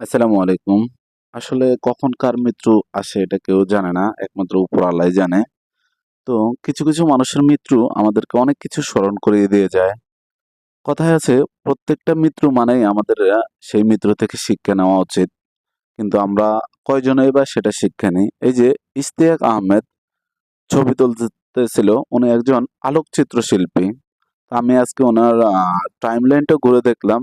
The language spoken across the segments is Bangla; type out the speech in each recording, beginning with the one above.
আসসালামু আলাইকুম। আসলে কখন কার মৃত্যু আসে এটা কেউ জানে না। একমাত্র উপর আল্লাহই জানে। তো কিছু মানুষের মৃত্যু আমাদেরকে অনেক কিছু স্মরণ করিয়ে দিয়ে যায়। কথায় আছে প্রত্যেকটা মৃত্যু মানেই আমাদের সেই মৃত্যু থেকে শিক্ষা নেওয়া উচিত। কিন্তু আমরা কয়জনই বা সেটা শিক্ষা নিই। এই যে ইশতিয়াক আহমেদ ছবি তুলতেছিল, উনি একজন আলোকচিত্র শিল্পী। আমি আজকে উনার টাইমলাইনটা ঘুরে দেখলাম।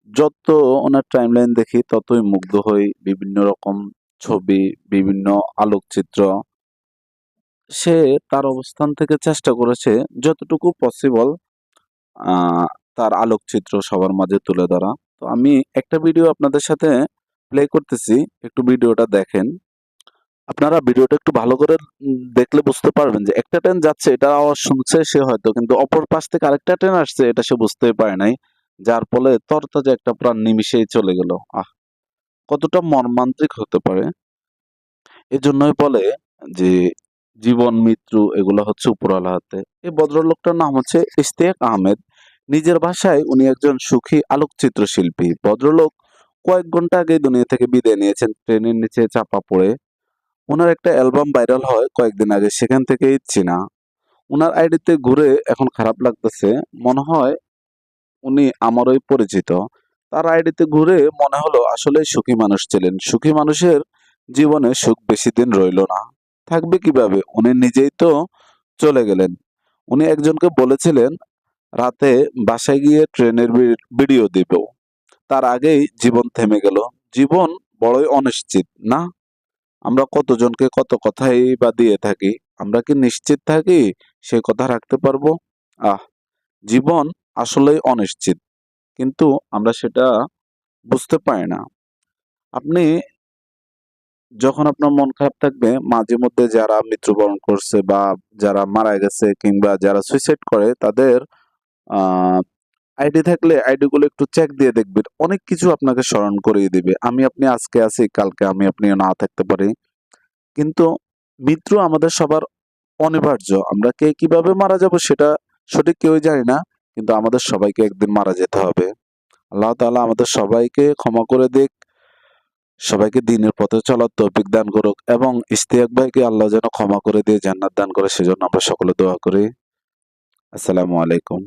যত ওনার টাইমলাইন দেখি ততই মুগ্ধ হই। বিভিন্ন রকম ছবি, বিভিন্ন আলোকচিত্র। সে তার অবস্থান থেকে চেষ্টা করেছে যতটুকু পসিবল আ তার আলোকচিত্র সবার মাঝে তুলে ধরা। তো আমি একটা ভিডিও আপনাদের সাথে প্লে করতেছি। একটু ভিডিওটা দেখেন। আপনারা ভিডিওটা একটু ভালো করে দেখলে বুঝতে পারবেন যে একটা ট্রেন যাচ্ছে এটার আওয়াজ শুনছে সে হয়তো, কিন্তু অপর পাশ থেকে আরেকটা ট্রেন আসছে এটা সে বুঝতেই পারে নাই। যার ফলে তরতাজা একটা প্রাণ নিমিষেই চলে গেল। কতটা মর্মান্তিক হতে পারে। এজন্যই বলে যে জীবন মৃত্যু এগুলো হচ্ছে উপরওয়ালার হাতে। এই ভদ্রলোকটার নাম হচ্ছে ইশতিয়াক আহমেদ। নিজের ভাষায় উনি একজন সুখী আলোকচিত্র শিল্পী। ভদ্রলোক কয়েক ঘন্টা আগে দুনিয়া থেকে বিদায় নিয়েছেন ট্রেনের নিচে চাপা পড়ে। উনার একটা অ্যালবাম ভাইরাল হয় কয়েকদিন আগে, সেখান থেকেই চেনা। উনার আইডিতে ঘুরে এখন খারাপ লাগতেছে। মনে হয় উনি আমারই পরিচিত। তার আইডিতে ঘুরে মনে হলো আসলেই সুখী মানুষ ছিলেন। সুখী মানুষের জীবনে সুখ বেশিদিন রইল না। থাকবে কিভাবে? উনি নিজেই তো চলে গেলেন। উনি একজনকে বলেছিলেন রাতে বাসায় গিয়ে ট্রেনের ভিডিও দিব। তার আগেই জীবন থেমে গেল। জীবন বড়ই অনিশ্চিত, না? আমরা কতজনকে কত কথাই বা দিয়ে থাকি। আমরা কি নিশ্চিত থাকি সে কথা রাখতে পারবো? আহ! জীবন আসলেই অনিশ্চিত। কিন্তু আমরা সেটা বুঝতে পারি না। আপনি যখন আপনার মন খারাপ থাকবে, মাঝে মধ্যে যারা মৃত্যুবরণ করছে বা যারা মারা গেছে কিংবা যারা সুইসাইড করে তাদের আ আইডি থাকলে আইডি গুলো একটু চেক দিয়ে দেখবেন। অনেক কিছু আপনাকে স্মরণ করিয়ে দিবে। আমি আপনি আজকে আছি, কালকে আমি আপনিও না থাকতে পারি। কিন্তু মৃত্যু আমাদের সবার অনিবার্য। আমরা কে কিভাবে মারা যাবো সেটা সঠিক কেউই জানি না। কিন্তু আমাদের সবাইকে একদিন মারা যেতে হবে। আল্লাহ তাআলা আমাদের সবাইকে ক্ষমা করে দিক। সবাইকে দ্বীনের পথে চলার তৌফিক দান করুক এবং ইশতিয়াক ভাইকে আল্লাহ যেন ক্ষমা করে দিয়ে জান্নাত দান করে সেজন্য আমরা সকলে দোয়া করি। আসসালামু আলাইকুম।